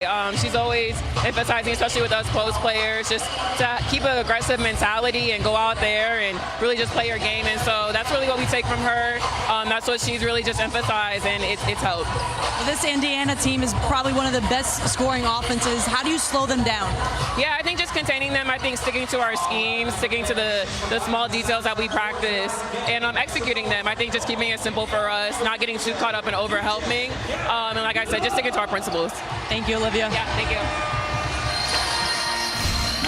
She's always emphasizing, especially with us post players, just to keep an aggressive mentality and go out there and really just play her game. And so that's really what we take from her. That's what she's really just emphasized, and it's helped. This Indiana team is probably one of the best scoring offenses. How do you slow them down? Yeah, I think just containing them. I think sticking to our schemes, sticking to the small details that we practice, and executing them. I think just keeping it simple for us, not getting too caught up in over-helping. And like I said, just sticking to our principles. Thank you, Olivia. Yeah, thank you.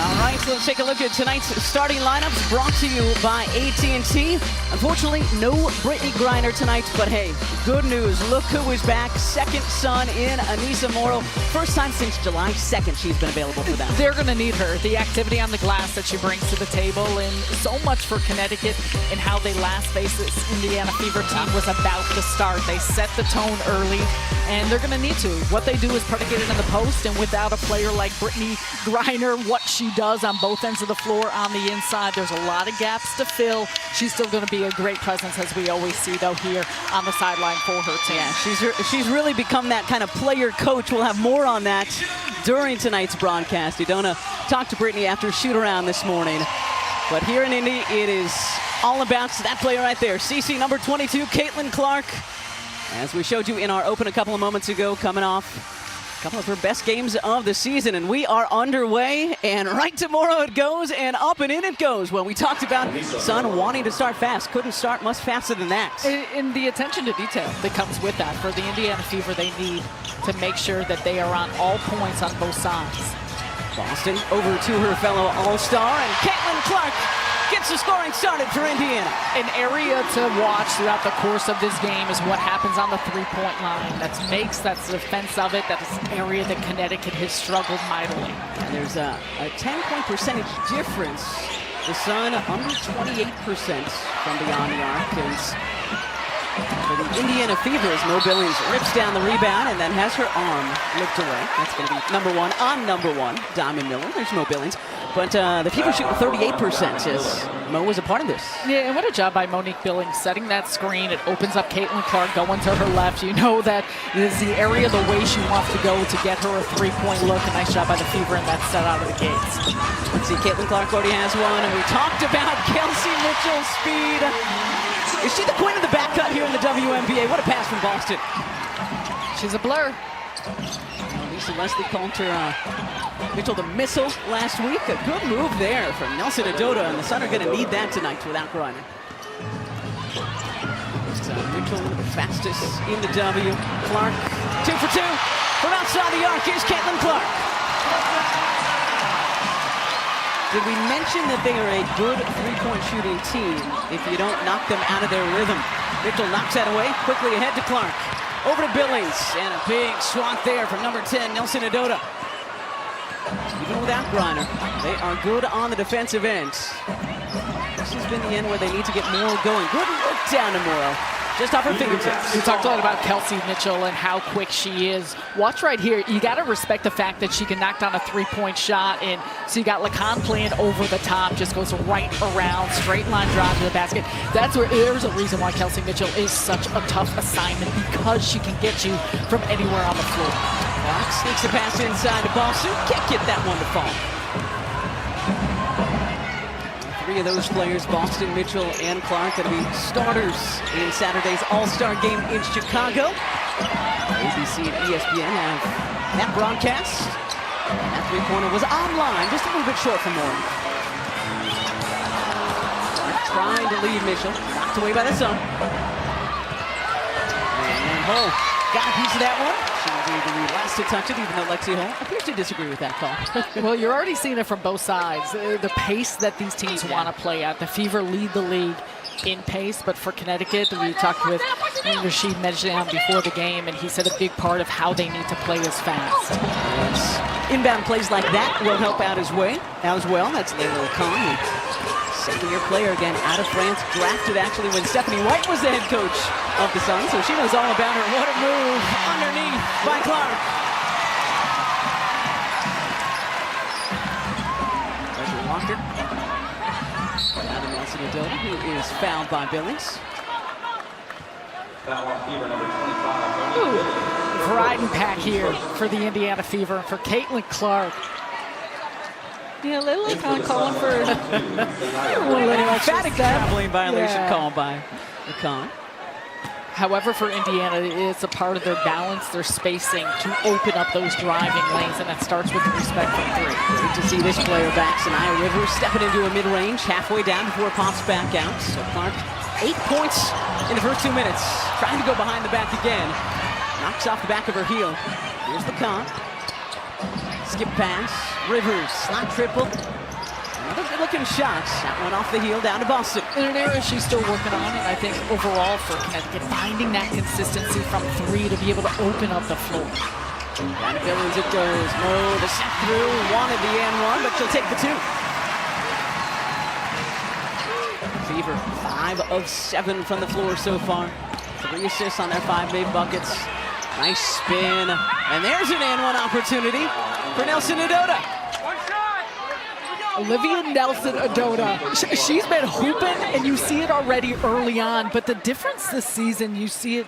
All right, so let's take a look at tonight's starting lineups brought to you by AT&T. Unfortunately, no Brittney Griner tonight, but hey, good news. Look who is back. Second son in Anissa Morrow. First time since July 2nd she's been available for them. They're going to need her. The activity on the glass that she brings to the table, and so much for Connecticut and how they last faced this Indiana Fever team was about to start. They set the tone early, and they're going to need to. What they do is predicated in the post, and without a player like Brittney Griner, what she does on both ends of the floor on the inside, there's a lot of gaps to fill. She's still going to be a great presence, as we always see, though, here on the sideline for her team. Yeah, she's really become that kind of player coach. We'll have more on that during tonight's broadcast. Idona talked to Brittney after shoot-around this morning. But here in Indy, it is all about that player right there. CC number 22, Caitlin Clark. As we showed you in our open a couple of moments ago, coming off a couple of her best games of the season, and we are underway, and right to Morrow it goes, and up and in it goes. Well, we talked about Sun wanting to start fast. Couldn't start much faster than that. And the attention to detail that comes with that. For the Indiana Fever, they need to make sure that they are on all points on both sides. Boston over to her fellow All-Star, and Caitlin Clark gets the scoring started for Indiana. An area to watch throughout the course of this game is what happens on the three-point line. That's the defense of it. That is an area that Connecticut has struggled mightily. And there's a 10-point percentage difference. The Sun under 28% from beyond the arc. And for the Indiana Fever, as Mo Billings rips down the rebound and then has her arm licked away. That's going to be number one on number one, Diamond Miller. There's Mo Billings. But the Fever shooting 38% as Mo was a part of this. Yeah, and what a job by Monique Billings setting that screen. It opens up Caitlin Clark going to her left. You know that is the area the way she wants to go to get her a three-point look. A nice job by the Fever, and that's set out of the gates. Let's see, Caitlin Clark already has one, and we talked about Kelsey Mitchell's speed. Is she the queen of the back cut here in the WNBA? What a pass from Boston. She's a blur. Lisa Leslie called her Mitchell the missile last week. A good move there from Nelson Idota, and the Sun are going to need that tonight without Griner. Mitchell, one of the fastest in the W. Clark, 2 for 2 from outside the arc. Here's Caitlin Clark. Did we mention that they are a good three-point shooting team if you don't knock them out of their rhythm? Mitchell knocks that away, quickly ahead to Clark. Over to Billings, and a big swat there from number 10, Nelson Idota. Even without Griner, they are good on the defensive end. This has been the end where they need to get more going. Good look down to Morrow. Just off her fingertips. We talked a lot about Kelsey Mitchell and how quick she is. Watch right here. You got to respect the fact that she can knock down a three-point shot. And so you got Lacan playing over the top, just goes right around, straight line drive to the basket. That's where there's a reason why Kelsey Mitchell is such a tough assignment, because she can get you from anywhere on the floor. Clark sneaks the pass inside to Boston. Can't get that one to fall. Three of those players, Boston, Mitchell, and Clark, going to be starters in Saturday's All-Star game in Chicago. ABC and ESPN have that broadcast. That three-pointer was online, just a little bit short from one. Trying to lead Mitchell, knocked away by the Sun. And Hull got a piece of that one. She was the last to touch it, even though Lexi Hull appears to disagree with that call. Well, you're already seeing it from both sides. The pace that these teams want to play at. The Fever lead the league in pace, but for Connecticut, we talked with Rashid Medjan before the game, and he said a big part of how they need to play is fast. Yes. Inbound plays like that will help out as well. That's Layla Khan, second-year player again out of France, drafted actually when Stephanie White was the head coach of the Sun, so she knows all about her. What a move underneath by Clark. Pressure Walker. Now to Nelson Idota, who is fouled by Billings. Foul on Fever, number 25. Ooh. variety pack here for the Indiana Fever and for Caitlin Clark. Yeah, they look kind of calling for a little Emphatic traveling violation Yeah. called by the con. However, for Indiana, it's a part of their balance, their spacing to open up those driving lanes, and that starts with the respect for three. Great to see this player back. Sanaya Rivers stepping into a mid-range, halfway down before it pops back out. So Clark, 8 points in the first 2 minutes. Trying to go behind the back again. Knocks off the back of her heel. Here's the con. Skip pass. Rivers, slot triple. Another good-looking shot. That one off the heel down to Boston. In an area she's still working on, and I think overall for Connecticut, finding that consistency from three to be able to open up the floor. Down to Billings it goes. No, the set through. Wanted the and one, but she'll take the two. Fever, 5 of 7 from the floor so far. 3 assists on their 5 made buckets. Nice spin. And there's an and one opportunity for Nelson Adota. Olivia Nelson-Adota, she's been hooping, and you see it already early on, but the difference this season, you see it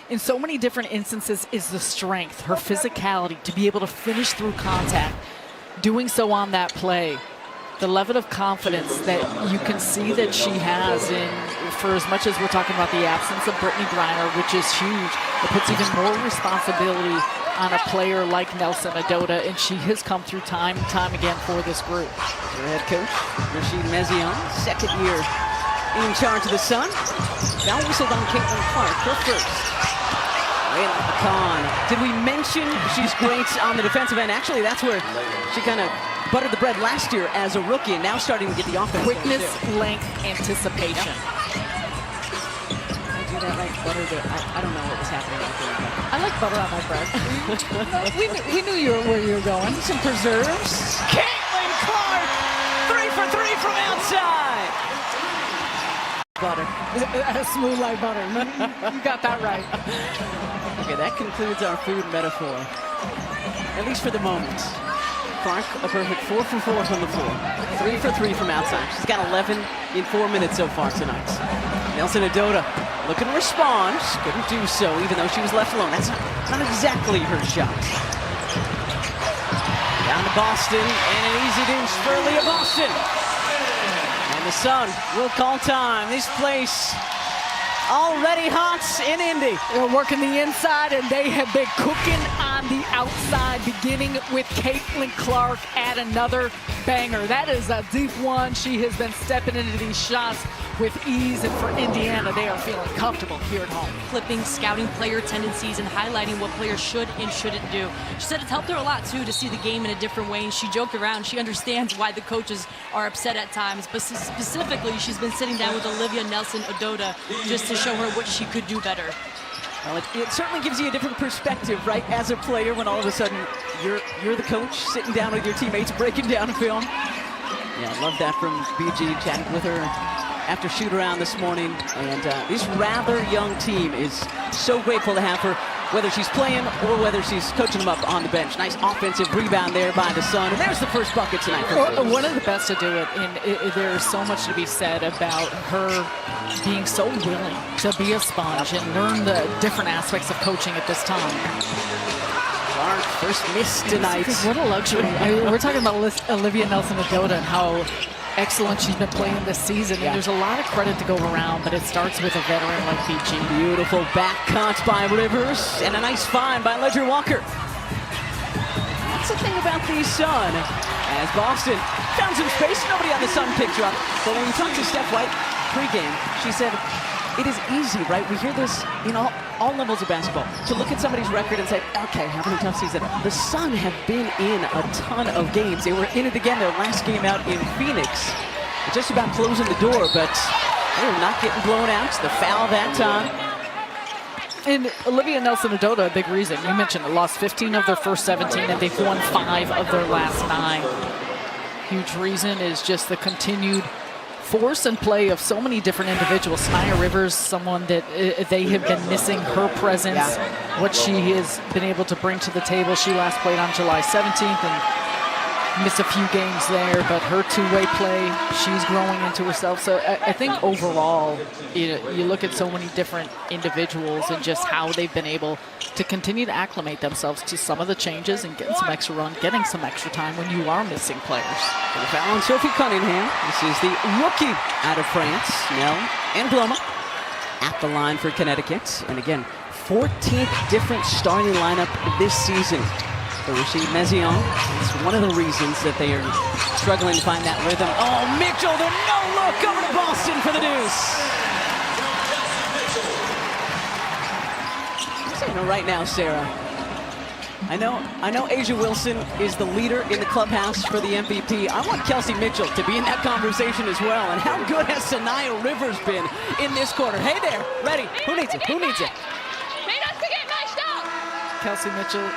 in so many different instances, is the strength, her physicality, to be able to finish through contact, doing so on that play. The level of confidence that you can see that she has in, for as much as we're talking about the absence of Brittany Griner, which is huge, it puts even more responsibility on a player like Nelson Adota, and she has come through time and time again for this group. Her head coach, Rashid Mezion, second year in charge of the Sun. Now whistled on Caitlin Clark, her first. Way off the con. Did we mention she's great on the defensive end? Actually, that's where she kind of buttered the bread last year as a rookie, and now starting to get the offense. Quickness, length, anticipation. I do that like butter. I don't know what was happening out there. I like butter on my bread. we knew where you were going. Some preserves. Caitlin Clark, 3 for 3 from outside. Butter. Smooth like butter. You got that right. Okay, that concludes our food metaphor, at least for the moment. Clark, a perfect 4 for 4 from the floor. 3 for 3 from outside. She's got 11 in 4 minutes so far tonight. Nelson Adota looking to respond. Couldn't do so, even though she was left alone. That's not exactly her shot. Down to Boston, and an easy deuce for Leah Boston. And the Sun will call time. This place already hot in Indy. They're working the inside, and they have been cooking on the outside, beginning with Caitlin Clark at another banger. That is a deep one. She has been stepping into these shots with ease, and for Indiana, they are feeling comfortable here at home. flipping, scouting player tendencies, and highlighting what players should and shouldn't do. She said it's helped her a lot, too, to see the game in a different way, and she joked around. She understands why the coaches are upset at times, but specifically, she's been sitting down with Olivia Nelson-Adota just to show her what she could do better. Well, it certainly gives you a different perspective, right, as a player, when all of a sudden you're the coach sitting down with your teammates, breaking down film. Yeah, I love that from BG, chatting with her after shoot-around this morning. And this rather young team is so grateful to have her, whether she's playing or whether she's coaching them up on the bench. Nice offensive rebound there by the Sun. And there's the first bucket tonight. One of the best to do it, and there's so much to be said about her being so willing to be a sponge and learn the different aspects of coaching at this time. Clark, first miss tonight. What a luxury. I mean, we're talking about Olivia Nelson-Adota and how excellent she's been playing this season. And there's a lot of credit to go around, but it starts with a veteran like BG. Beautiful back cut by Rivers, and a nice find by Ledger Walker. That's the thing about the Sun. As Boston found some space, nobody on the Sun picked her up. But when we talked to Steph White pregame, she said, it is easy, right? We hear this in all levels of basketball, to look at somebody's record and say, okay, having a tough season. The Sun have been in a ton of games. They were in it again their last game out in Phoenix. Just about closing the door, but they were not getting blown out. The foul that time. And Olivia Nelson-Adota, a big reason. You mentioned it, lost 15 of their first 17, and they've won 5 of their last 9. Huge reason is just the continued force and play of so many different individuals. Sanaya Rivers, someone that they have been missing her presence, what she has been able to bring to the table. She last played on July 17th, and miss a few games there, but her two-way play, she's growing into herself. So I think overall, you look at so many different individuals and just how they've been able to continue to acclimate themselves to some of the changes and getting some extra run, getting some extra time when you are missing players. The foul on Sophie Cunningham. This is the rookie out of France, Nell Angloma, at the line for Connecticut. And again, 14th different starting lineup this season for Rashid Mezion. It's one of the reasons that they are struggling to find that rhythm. Oh, Mitchell, the no-look over to Boston for the deuce. You know, right now, Sarah, I know Asia Wilson is the leader in the clubhouse for the MVP. I want Kelsey Mitchell to be in that conversation as well. And how good has Sanaya Rivers been in this quarter? Hey there, ready? Who needs it? Who needs it? Kelsey Mitchell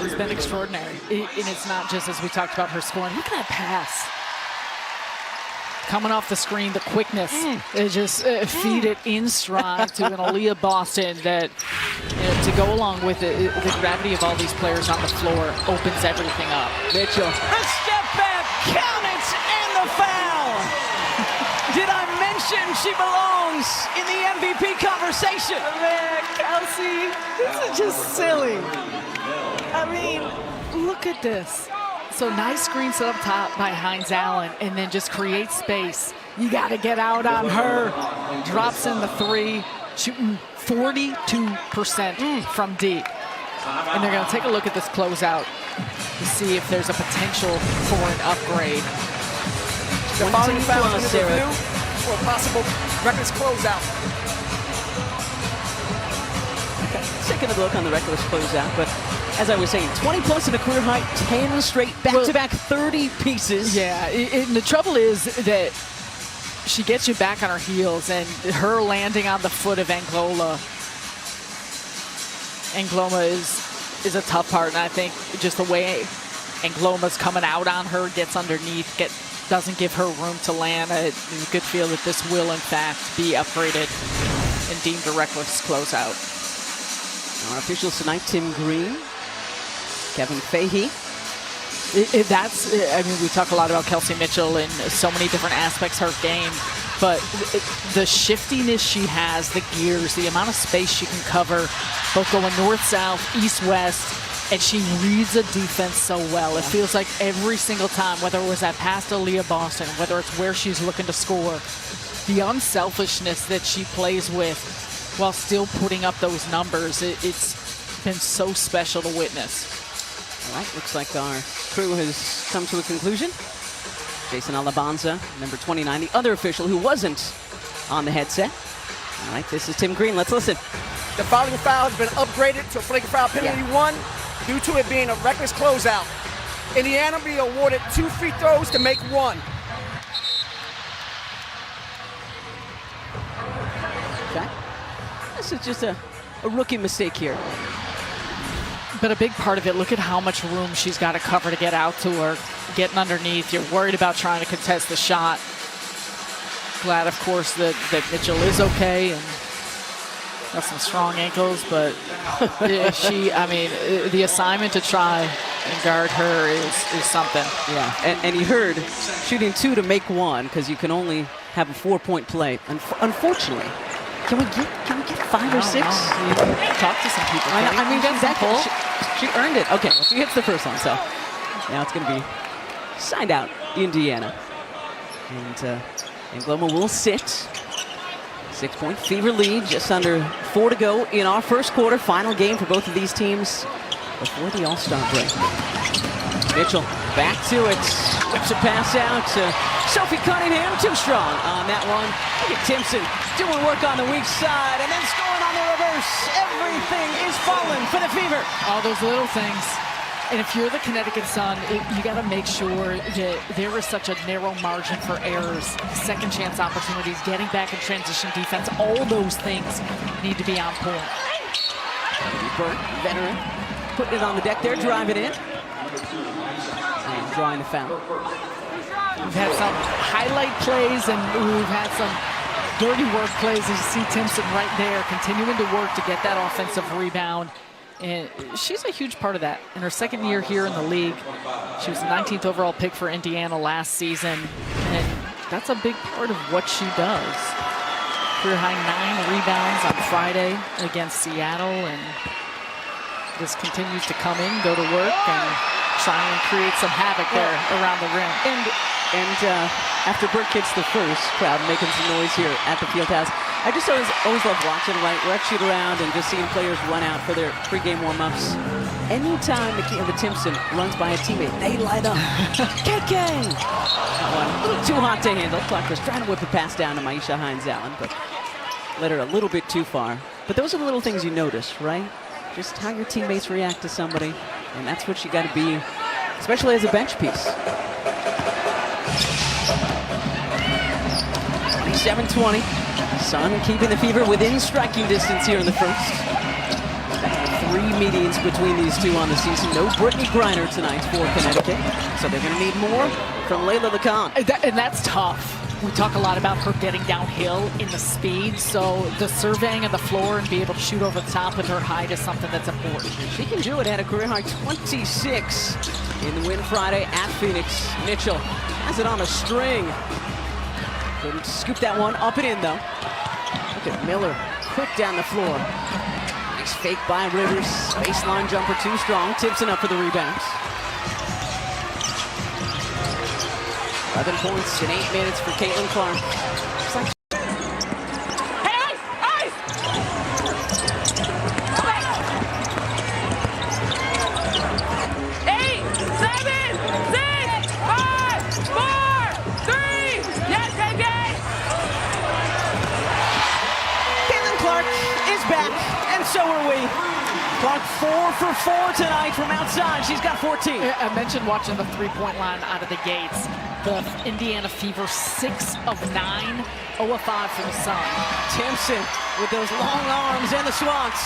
has been extraordinary. And it's not just as we talked about her scoring. Look at that pass. Coming off the screen, the quickness, it just feed it in stride to an Aaliyah Boston that, to go along with it, the gravity of all these players on the floor opens everything up. Mitchell, a step back, count it, and the foul. Did I mention she belongs in the MVP conversation? Man, Kelsey, this is just silly. I mean, look at this. So nice screen set up top by Hines Allen, and then just create space. You got to get out on her. Drops in the three, shooting 42% from deep. And they're going to take a look at this closeout to see if there's a potential for an upgrade. The following foul is review for a possible reckless closeout. Okay, taking a look on the reckless closeout, but as I was saying, 20 plus in a career high, 10 straight back-to-back 30 pieces. Yeah, and the trouble is that she gets you back on her heels, and her landing on the foot of Angloma is a tough part, and I think just the way Angloma's coming out on her, gets underneath, doesn't give her room to land. You could feel that this will, in fact, be upgraded and deemed a reckless closeout. Our officials tonight, Tim Green, Kevin Fahey. I mean, we talk a lot about Kelsey Mitchell and so many different aspects of her game, but the shiftiness she has, the gears, the amount of space she can cover, both going north, south, east, west, and she reads a defense so well. It feels like every single time, whether it was that pass to Aaliyah Boston, whether it's where she's looking to score, the unselfishness that she plays with while still putting up those numbers, it's been so special to witness. All right, looks like our crew has come to a conclusion. Jason Alabanza, number 29, the other official who wasn't on the headset. All right, this is Tim Green. Let's listen. The following foul has been upgraded to a flagrant foul penalty 1 due to it being a reckless closeout. Indiana will be awarded 2 free throws to make 1. Okay. This is just a rookie mistake here. But a big part of it, look at how much room she's got to cover to get out to her, getting underneath. You're worried about trying to contest the shot. Glad, of course, that Mitchell is okay and got some strong ankles, but the assignment to try and guard her is something. Yeah, and you heard shooting 2 to make 1 because you can only have a 4-point play. Unfortunately, can we get 5 or 6? Talk to some people. I mean, exactly. She earned it. Okay, well, she hits the first one, so now it's going to be signed out, Indiana. And Angloma will sit. 6-point Fever lead, just under 4 to go in our first quarter. Final game for both of these teams before the All-Star break. Mitchell back to it. Whips a pass out to Sophie Cunningham. Too strong on that one. Look at Timpson doing work on the weak side and then scoring on the reverse. Everything is falling for the Fever. All those little things. And if you're the Connecticut Sun, you got to make sure that there is such a narrow margin for errors, second chance opportunities, getting back in transition defense. All those things need to be on point. Burt, veteran, putting it on the deck there, driving in. And drawing the foul. We've had some highlight plays and we've had some dirty work plays. As you see Timpson right there continuing to work to get that offensive rebound And she's a huge part of that. In her second year here in the league, she was the 19th overall pick for Indiana last season. And that's a big part of what she does. Career high 9 rebounds on Friday against Seattle. And just continues to come in, go to work, and try and create some havoc there around the rim. And after Burke hits the first, crowd making some noise here at the Fieldhouse. I just always love watching, right? Rec shoot around and just seeing players run out for their pregame warm-ups. Anytime the Timpson runs by a teammate, they light up. KK! A little too hot to handle. Clark was trying to whip a pass down to Maisha Hines-Allen, but let her a little bit too far. But those are the little things you notice, right? Just how your teammates react to somebody, and that's what you got to be, especially as a bench piece. 27-20. Sun keeping the Fever within striking distance here in the first. 3 meetings between these two on the season. No Brittany Griner tonight for Connecticut, so they're going to need more from Layla Lacan. And that's tough. We talk a lot about her getting downhill in the speed, so the surveying of the floor and be able to shoot over the top with her height is something that's important. She can do it. Had a career high 26 in the win Friday at Phoenix. Mitchell has it on a string. Couldn't scoop that one up and in, though. Look at Miller, quick down the floor. Nice fake by Rivers. Baseline jumper too strong. Timpson up for the rebounds. 11 points in 8 minutes for Caitlin Clark. Looks like so are we. Clark 4 for 4 tonight from outside. She's got 14. I mentioned watching the three-point line out of the gates. The Indiana Fever 6 of 9, 0 of 5 for the Sun. Timpson with those long arms and the swats.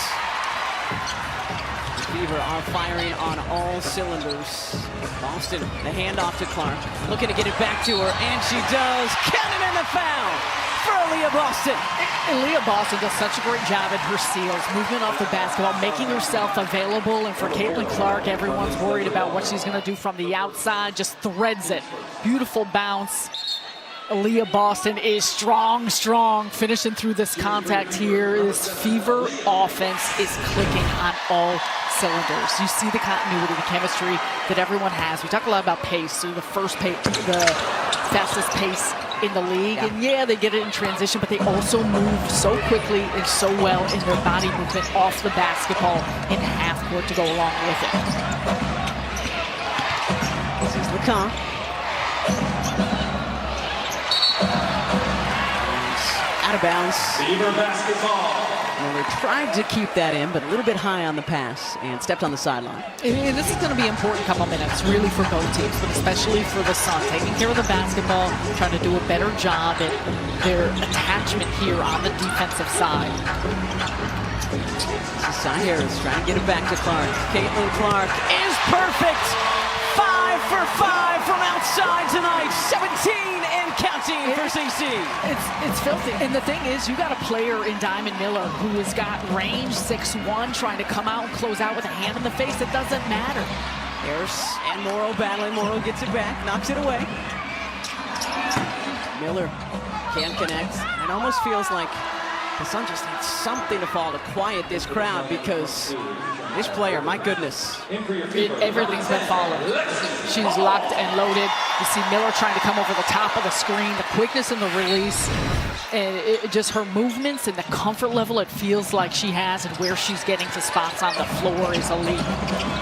Fever are firing on all cylinders. Boston, the handoff to Clark. Looking to get it back to her, and she does. Counting in the foul for Leah Boston. And Leah Boston does such a great job at her steals, movement off the basketball, making herself available. And for Caitlin Clark, everyone's worried about what she's going to do from the outside. Just threads it. Beautiful bounce. Leah Boston is strong, finishing through this contact here. This Fever offense is clicking on all cylinders. You see the continuity, the chemistry that everyone has. We talk a lot about pace, so the fastest pace in the league. And yeah, they get it in transition, but they also move so quickly and so well in their body movement off the basketball in half court to go along with it. This is Lacan. Out of bounds. Fever basketball. Miller tried to keep that in, but a little bit high on the pass and stepped on the sideline. And this is going to be important couple minutes, really, for both teams, but especially for the Sun. Taking care of the basketball, trying to do a better job at their attachment here on the defensive side. This is Cy Harris trying to get it back to Clark. Caitlin Clark is perfect. 5 for 5 from outside tonight. 17 and counting for CC. It's filthy. And the thing is, you got a player in Diamond Miller who has got range, 6'1", trying to come out and close out with a hand in the face. It doesn't matter. Harris and Morrow battling. Morrow gets it back, knocks it away. Miller can't connect. It almost feels like the Sun just needs something to fall to quiet this crowd, because this player, my goodness. Everything's been followed. She's locked and loaded. You see Miller trying to come over the top of the screen, the quickness in the release, and just her movements and the comfort level it feels like she has and where she's getting to spots on the floor is elite.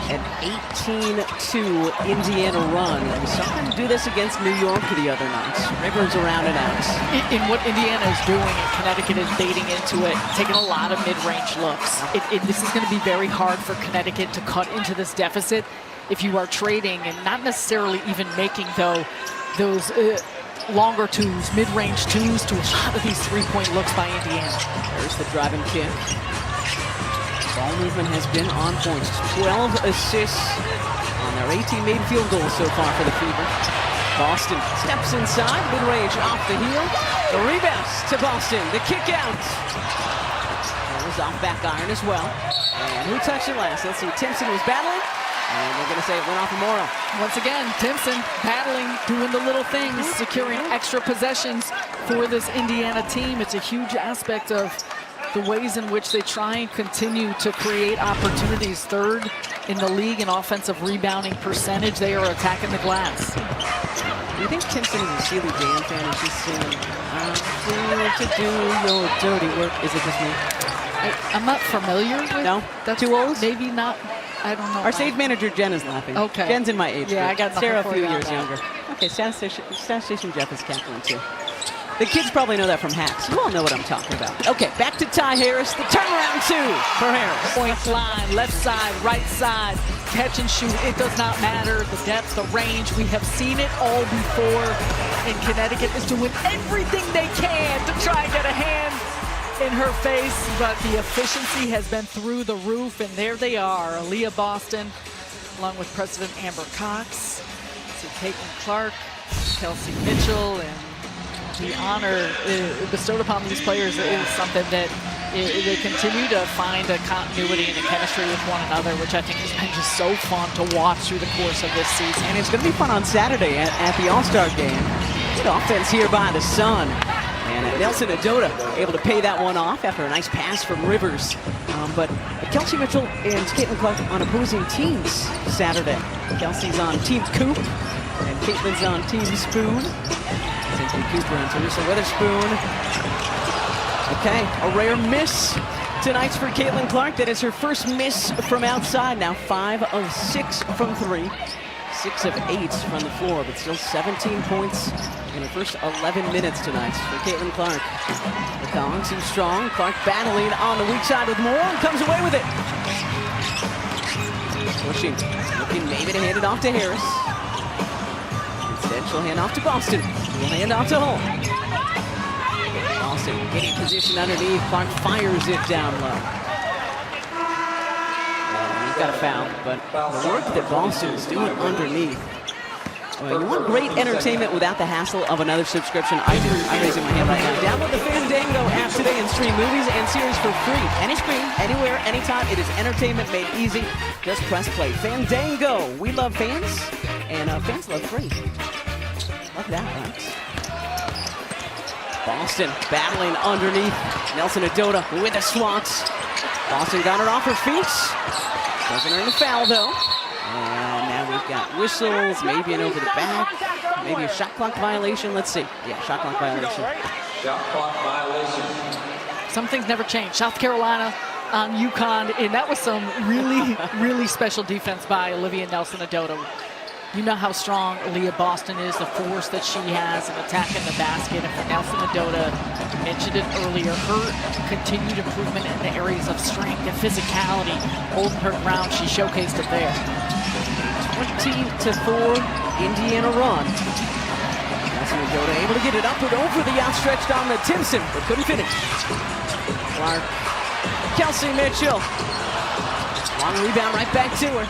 An 18-2 Indiana run. We saw them do this against New York the other night. Rivers around and out. In what Indiana is doing, and Connecticut is baiting into it, taking a lot of mid-range looks. This is going to be very hard for Connecticut to cut into this deficit if you are trading and not necessarily even making, though, those longer twos, mid-range twos to a lot of these three-point looks by Indiana. There's the driving kick. Ball movement has been on point. 12 assists on their 18 made field goals so far for the Fever. Boston steps inside, mid-range off the heel. The rebounds to Boston, the kick out. That was goes off back iron as well. And who touched it last? Let's see. Timpson was battling. And they're going to say it went off Memorial. Once again, Timpson battling, doing the little things, securing extra possessions for this Indiana team. It's a huge aspect of the ways in which they try and continue to create opportunities. Third in the league in offensive rebounding percentage. They are attacking the glass. Do you think Timpson is a Steely Dan fan and she's singing, I'm here to do your dirty work? Is it just me? I'm not familiar with No? That's Too old? Maybe not. I don't know. Our stage manager, Jen, is laughing. Okay. Jen's in my age Yeah, group. I got nothing Sarah a for few you on years that. younger. Okay, Station Jeff is cackling too. The kids probably know that from hacks. You all know what I'm talking about. Okay, back to Ty Harris. The turnaround 2 for Harris. Point line, left side, right side, catch and shoot. It does not matter. The depth, the range. We have seen it all before. And Connecticut is doing everything they can to try and get a hand in her face, but the efficiency has been through the roof, and there they are. Aaliyah Boston, along with President Amber Cox. See Caitlin Clark, Kelsey Mitchell, and the honor bestowed upon these players is something that they continue to find a continuity and a chemistry with one another, which I think has been just so fun to watch through the course of this season. And it's going to be fun on Saturday at the All-Star game. Good offense here by the Sun. And Nelson Adota able to pay that one off after a nice pass from Rivers. But Kelsey Mitchell and Caitlin Clark on opposing teams Saturday. Kelsey's on Team Coop, and Caitlin's on Team Spoon. Cynthia Cooper and Teresa Witherspoon. Okay, a rare miss tonight's for Caitlin Clark. That is her first miss from outside. Now 5 of 6 from 3. 6 of 8 from the floor, but still 17 points in the first 11 minutes tonight for Caitlin Clark. The Dogs too strong. Clark battling on the weak side with Moore and comes away with it. Pushing, looking maybe to hand it off to Harris. Instead, she'll hand off to Boston. She'll hand off to Hull. Boston getting position underneath. Clark fires it down low. He's got a foul, but the work that Boston is doing underneath. Well, you want great entertainment without the hassle of another subscription? I do. I'm raising my hand right now. Download the Fandango app today and stream movies and series for free. Any screen, anywhere, anytime. It is entertainment made easy. Just press play. Fandango. We love fans, and fans love free. Love that, right? Boston battling underneath. Nelson Adota with the swats. Boston got her off her feet. Doesn't earn a foul, though. And now we've got whistles, maybe an over the back, maybe a shot clock violation. Let's see. Yeah, shot clock violation. Shot clock violation. Some things never change. South Carolina on UConn, and that was some really, really special defense by Olivia Nelson-Adota. You know how strong Aaliyah Boston is, the force that she has in attacking the basket. And for Nelson-Adota, mentioned it earlier, her continued improvement in the areas of strength and physicality, holding her ground. She showcased it there. 20-4 Indiana run. Nelson-Adota able to get it upward over the outstretched arm to Timpson, but couldn't finish. Clark, Kelsey Mitchell. Long rebound right back to her.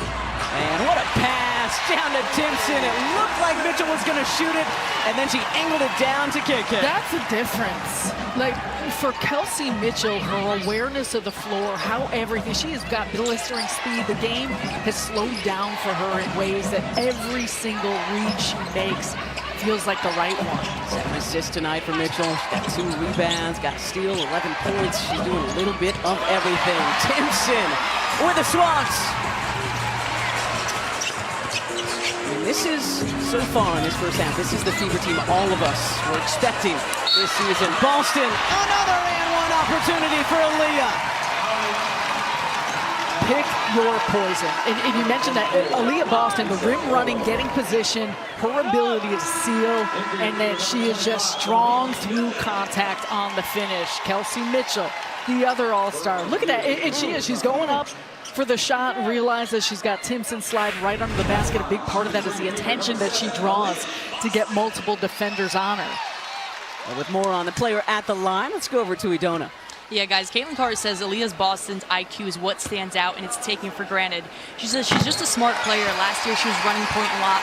And what a pass down to Timpson. It looked like Mitchell was going to shoot it, and then she angled it down to kick it. That's the difference. Like, for Kelsey Mitchell, her awareness of the floor, how everything, she has got blistering speed. The game has slowed down for her in ways that every single read she makes feels like the right one. 7 assists tonight for Mitchell. She's got 2 rebounds, got a steal, 11 points. She's doing a little bit of everything. Timpson with the swats. This is, so far in this first half, this is the fever team all of us were expecting this season. Boston, another and one opportunity for Aaliyah. Pick your poison. And you mentioned that Aaliyah Boston, the rim running, getting position, her ability to seal, and then she is just strong through contact on the finish. Kelsey Mitchell, the other all-star. Look at that, and she's going up for the shot, and realizes she's got Timpson slide right under the basket. A big part of that is the attention that she draws to get multiple defenders on her. Well, with more on the player at the line, let's go over to Idona. Yeah, guys, Caitlin Clark says Aaliyah Boston's IQ is what stands out, and it's taken for granted. She says she's just a smart player. Last year, she was running point a lot.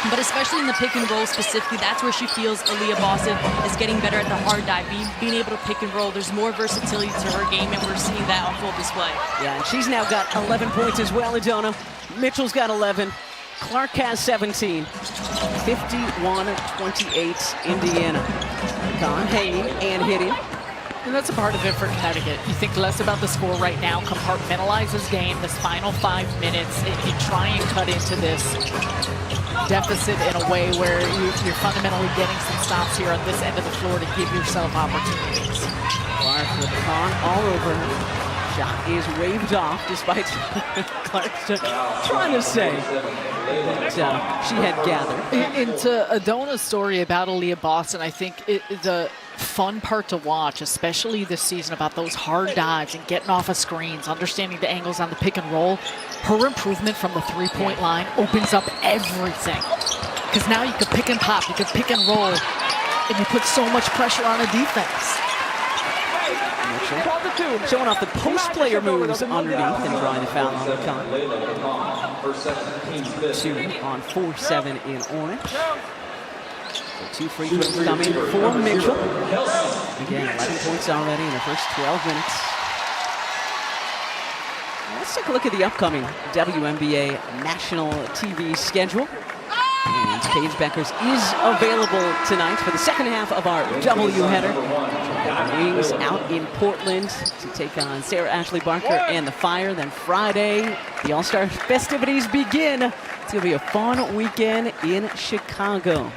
But especially in the pick and roll specifically, that's where she feels Aaliyah Boston is getting better at the hard dive, being able to pick and roll. There's more versatility to her game, and we're seeing that on full display. Yeah, and she's now got 11 points as well, Adona. Mitchell's got 11. Clark has 17. 51-28, Indiana. Gone hanging and hitting. And that's a part of it for Connecticut. You think less about the score right now, compartmentalize this game, this final 5 minutes, and try and cut into this deficit in a way where you're fundamentally getting some stops here on this end of the floor to give yourself opportunities. Clark with the con all over her. Shot is waved off despite Clark trying to say that she had gathered. And to Adona's story about Aaliyah Boston, I think the fun part to watch, especially this season, about those hard dives and getting off of screens, understanding the angles on the pick and roll. Her improvement from the three-point line opens up everything. Because now you can pick and pop, you can pick and roll, and you put so much pressure on a defense. Showing off the post player moves underneath and drawing the foul on the count. 2 on 4-7 in orange. So 2 free throws coming for Mitchell. Again, 11 points already in the first 12 minutes. Let's take a look at the upcoming WNBA national TV schedule. And Paige Beckers is available tonight for the second half of our doubleheader. The Wings out in Portland to take on Sarah Ashley Barker and the Fire. Then Friday, the All-Star festivities begin. It's going to be a fun weekend in Chicago.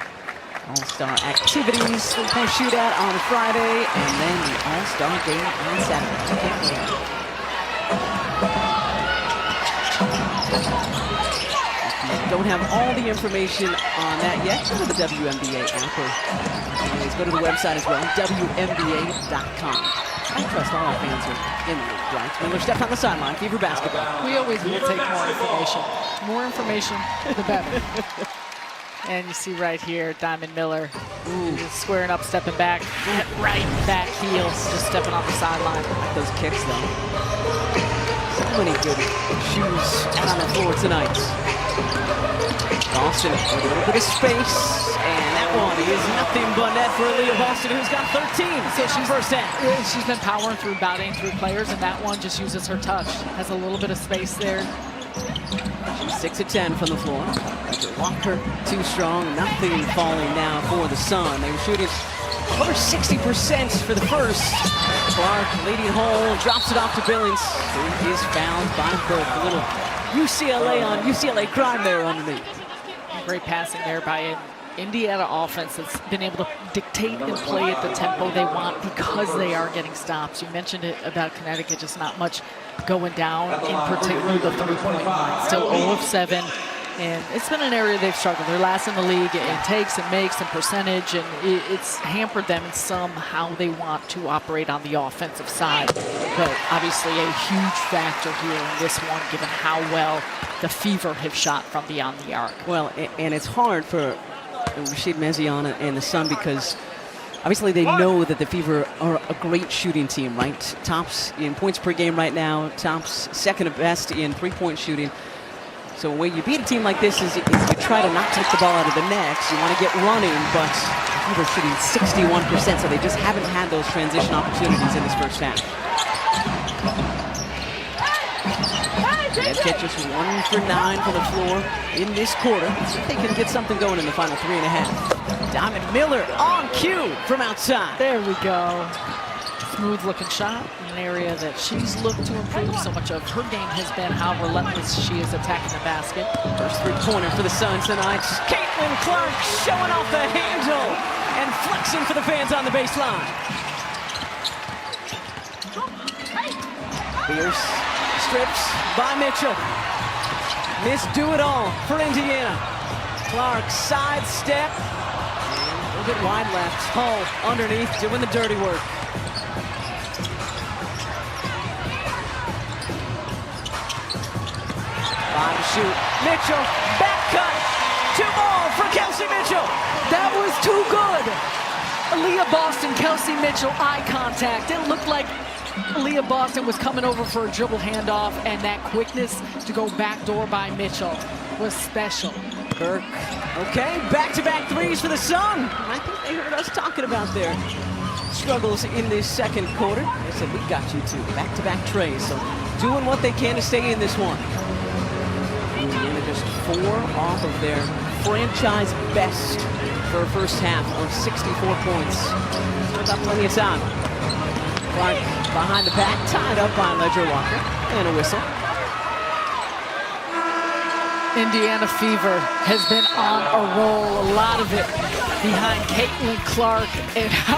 All-Star activities, three-point shootout on Friday, and then the All-Star game on Saturday. Don't have all the information on that yet. Go to the WNBA app or go to the website as well, WNBA.com. I trust all our fans are in the league, right? Miller stepped on the sideline, Fever basketball. We always will take more information. More information, the better. And you see right here, Diamond Miller squaring up, stepping back, right back heels, just stepping on the sideline. Those kicks, though. So many good shoes on the floor tonight. Boston with a little bit of space, and that one is nothing but net for Aaliyah Boston, who's got 13. So she's first half. She's been powering through, batting through players, and that one just uses her touch. Has a little bit of space there. She's 6 of 10 from the floor. Walker too strong. Nothing falling now for the Sun. They were shooting over 60% for the first. Clark leading hole, drops it off to Billings, who is fouled by Burke. A little UCLA on UCLA crime there underneath. Great passing there by an Indiana offense that's been able to dictate and play at the tempo they want because they are getting stops. You mentioned it about Connecticut, just not much going down, in particular the three-point line. Still 0 of 7, and it's been an area they've struggled. They're last in the league in takes and makes and percentage, and it's hampered them in how they want to operate on the offensive side. But obviously a huge factor here in this one, given how well the Fever have shot from beyond the arc. Well, and it's hard for Rashid Meziana and the Sun because obviously they know that the Fever are a great shooting team, right? Tops in points per game right now, tops second best in three-point shooting. So when you beat a team like this is you try to not take the ball out of the net. You want to get running, but the Fever shooting 61%, so they just haven't had those transition opportunities in this first half. Ed just 1 for 9 from the floor in this quarter. See if they can get something going in the final 3.5. Diamond Miller on cue from outside. There we go. Smooth looking shot in an area that she's looked to improve. So much of her game has been how relentless she is attacking the basket. First three-pointer for the Suns tonight. Caitlin Clark showing off the handle and flexing for the fans on the baseline. Fierce strips by Mitchell. Miss do it all for Indiana. Clark sidestep. And a little bit wide left. Hull underneath doing the dirty work. 5 to shoot. Mitchell, back cut. 2 ball for Kelsey Mitchell. That was too good. Aaliyah Boston, Kelsey Mitchell, eye contact. It looked like Aaliyah Boston was coming over for a dribble handoff, and that quickness to go backdoor by Mitchell was special. Burke, okay, back-to-back threes for the Sun. I think they heard us talking about their struggles in this second quarter. They said, we got you two, back-to-back trays. So doing what they can to stay in this one. Indiana just 4 off of their franchise best for a first half of 64 points. Still got plenty of time. Clark behind the back, tied up by Ledger Walker, and a whistle. Indiana Fever has been on a roll, a lot of it behind Caitlin Clark and how